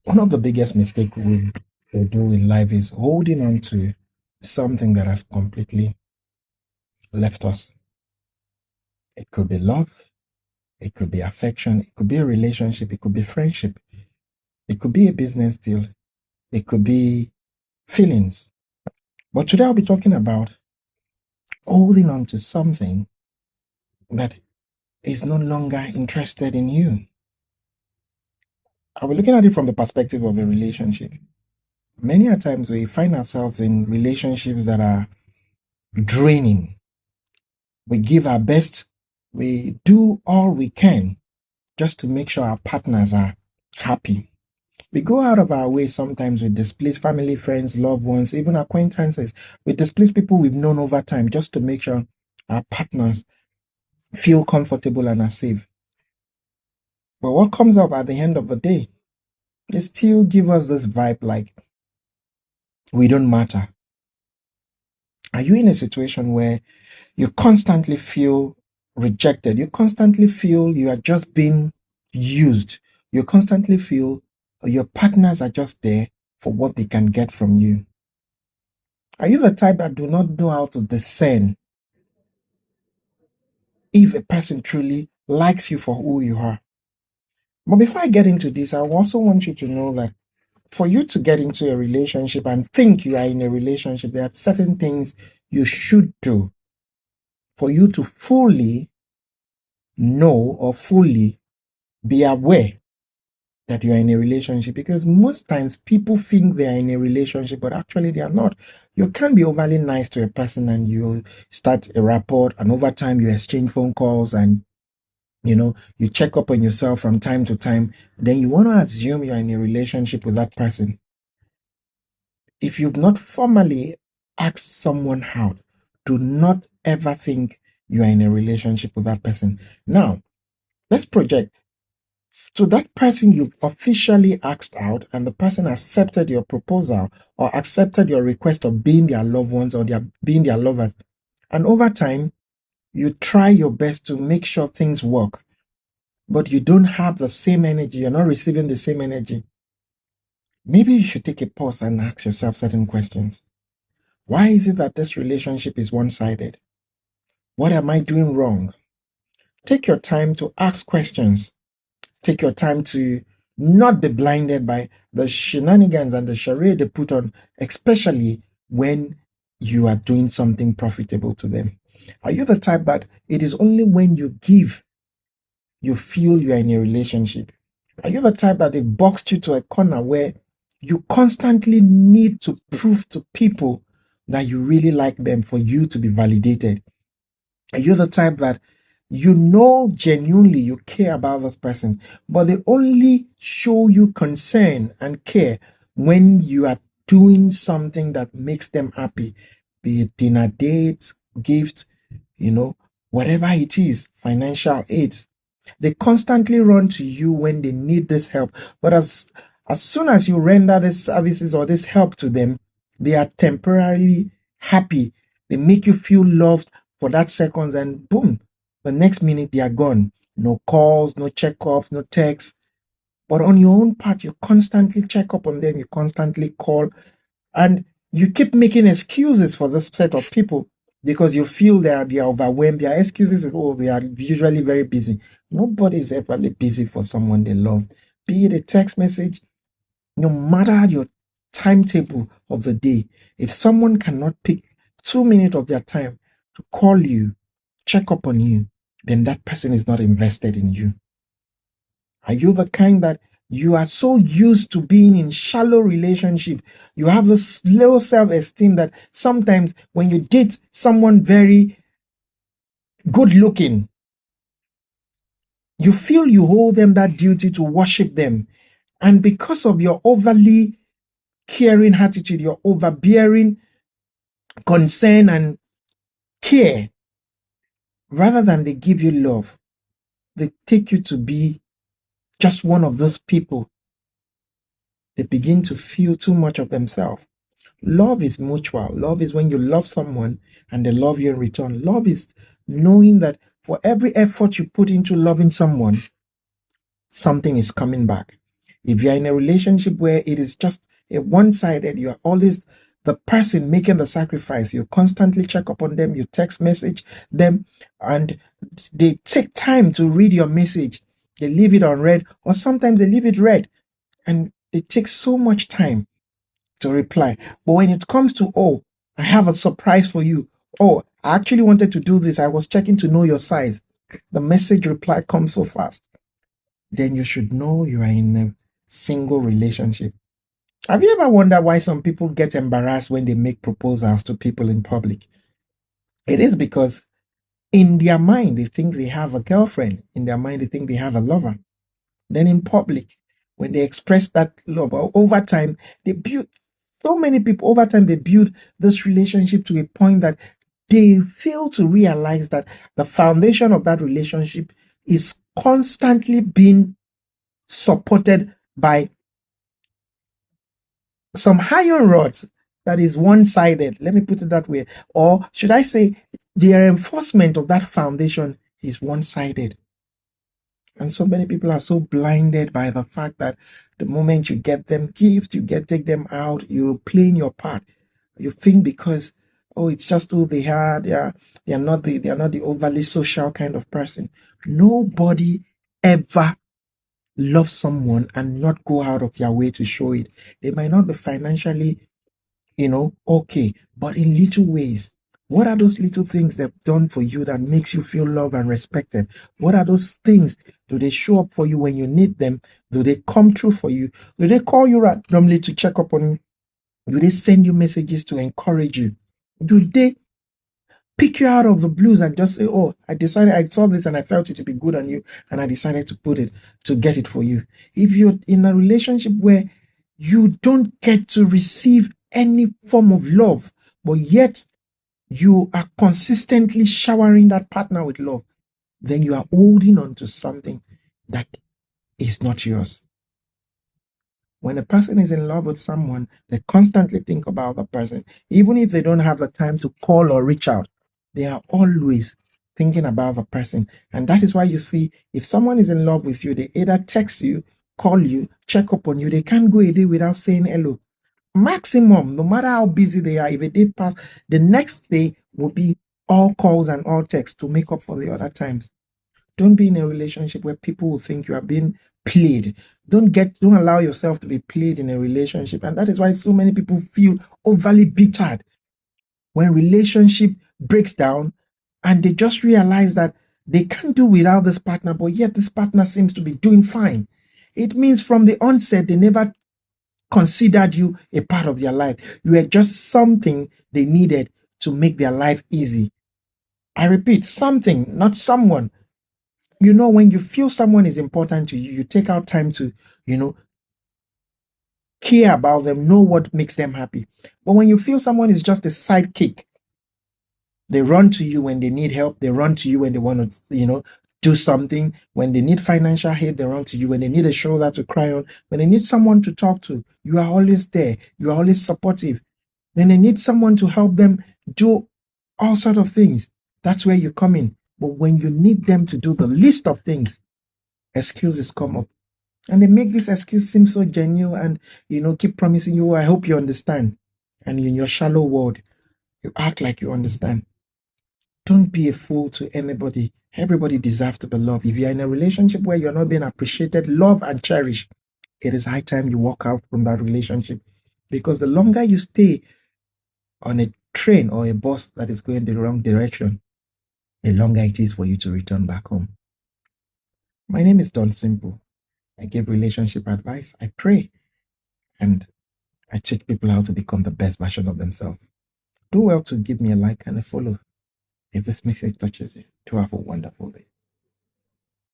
One of the biggest mistakes we do in life is holding on to something that has completely left us. It could be love, it could be affection, it could be a relationship, it could be friendship, it could be a business deal, it could be feelings. But today I'll be talking about holding on to something that is no longer interested in you. I'll be looking at it from the perspective of a relationship. Many a times we find ourselves in relationships that are draining. We give our best, we do all we can just to make sure our partners are happy. We go out of our way sometimes with displeased family, friends, loved ones, even acquaintances. We displease people we've known over time just to make sure our partners feel comfortable and are safe. But what comes up at the end of the day, they still give us this vibe like we don't matter. Are you in a situation where you constantly feel rejected? You constantly feel you are just being used. You constantly feel your partners are just there for what they can get from you. Are you the type that do not know how to discern if a person truly likes you for who you are? But before I get into this, I also want you to know that for you to get into a relationship and think you are in a relationship, there are certain things you should do for you to fully know or fully be aware that you are in a relationship, because most times people think they are in a relationship but actually they are not. You can be overly nice to a person and you start a rapport, and over time you exchange phone calls and you check up on yourself from time to time. Then you want to assume you're in a relationship with that person. If you've not formally asked someone out, do not ever think you are in a relationship with that person. Now, let's project. So that person you've officially asked out and the person accepted your proposal or accepted your request of being their loved ones or being their lovers. And over time, you try your best to make sure things work, but you don't have the same energy. You're not receiving the same energy. Maybe you should take a pause and ask yourself certain questions. Why is it that this relationship is one-sided? What am I doing wrong? Take your time to ask questions. Take your time to not be blinded by the shenanigans and the charade they put on, especially when you are doing something profitable to them. Are you the type that it is only when you give you feel you are in a relationship? Are you the type that they boxed you to a corner where you constantly need to prove to people that you really like them for you to be validated? Are you the type that you know genuinely you care about this person, but they only show you concern and care when you are doing something that makes them happy, be it dinner dates, gifts, whatever it is, financial aids? They constantly run to you when they need this help. But as soon as you render these services or this help to them, they are temporarily happy. They make you feel loved for that second, and boom, the next minute they are gone. No calls, no checkups, no texts. But on your own part, you constantly check up on them, you constantly call, and you keep making excuses for this set of people because you feel they are overwhelmed. Their excuses is, oh, they are usually very busy. Nobody is ever busy for someone they love. Be it a text message, no matter your timetable of the day, if someone cannot pick 2 minutes of their time to call you, check up on you, then that person is not invested in you. Are you the kind that you are so used to being in shallow relationship? You have this low self-esteem that sometimes when you date someone very good looking, you feel you hold them that duty to worship them. And because of your overly caring attitude, your overbearing concern and care, rather than they give you love, they take you to be just one of those people. They begin to feel too much of themselves. Love is mutual. Love is when you love someone and they love you in return. Love is knowing that for every effort you put into loving someone, something is coming back. If you're in a relationship where it is just a one-sided, you are always the person making the sacrifice. You constantly check up on them, you text message them, and they take time to read your message. They leave it unread, or sometimes they leave it read, and it takes so much time to reply. But when it comes to, oh, I have a surprise for you. Oh, I actually wanted to do this. I was checking to know your size. The message reply comes so fast. Then you should know you are in a single relationship. Have you ever wondered why some people get embarrassed when they make proposals to people in public? It is because in their mind, they think they have a girlfriend. In their mind, they think they have a lover. Then in public, when they express that love, over time, they build so many people, over time, they build this relationship to a point that they fail to realize that the foundation of that relationship is constantly being supported by some iron rods that is one-sided. Let me put it that way. Or should I say, the reinforcement of that foundation is one-sided. And so many people are so blinded by the fact that the moment you get them gifts, take them out, you're playing your part. You think because, oh, it's just who they are, they are not the overly social kind of person. Nobody ever love someone and not go out of their way to show it. They might not be financially, okay, but in little ways. What are those little things they've done for you that makes you feel loved and respected? What are those things? Do they show up for you when you need them? Do they come true for you? Do they call you randomly to check up on you? Do they send you messages to encourage you? Do they pick you out of the blues and just say, oh, I saw this and I felt it to be good on you and I decided to get it for you? If you're in a relationship where you don't get to receive any form of love, but yet you are consistently showering that partner with love, then you are holding on to something that is not yours. When a person is in love with someone, they constantly think about the person. Even if they don't have the time to call or reach out, they are always thinking about the person. And that is why you see, if someone is in love with you, they either text you, call you, check up on you. They can't go a day without saying hello. Maximum, no matter how busy they are, if a day pass, the next day will be all calls and all texts to make up for the other times. Don't be in a relationship where people will think you are being played. Don't allow yourself to be played in a relationship. And that is why so many people feel overly bittered when relationship breaks down and they just realize that they can't do without this partner, but yet this partner seems to be doing fine. It means from the onset, they never considered you a part of their life. You were just something they needed to make their life easy. I repeat, something, not someone. When you feel someone is important to you, you take out time to, care about them, know what makes them happy. But when you feel someone is just a sidekick, they run to you when they need help. They run to you when they want to, do something. When they need financial help, they run to you. When they need a shoulder to cry on, when they need someone to talk to, you are always there. You are always supportive. When they need someone to help them do all sorts of things, that's where you come in. But when you need them to do the list of things, excuses come up. And they make this excuse seem so genuine and, keep promising you, I hope you understand. And in your shallow world, you act like you understand. Don't be a fool to anybody. Everybody deserves to be loved. If you're in a relationship where you're not being appreciated, loved, and cherished, it is high time you walk out from that relationship. Because the longer you stay on a train or a bus that is going the wrong direction, the longer it is for you to return back home. My name is Don Simple. I give relationship advice. I pray. And I teach people how to become the best version of themselves. Do well to give me a like and a follow if this message touches you. Do have a wonderful day.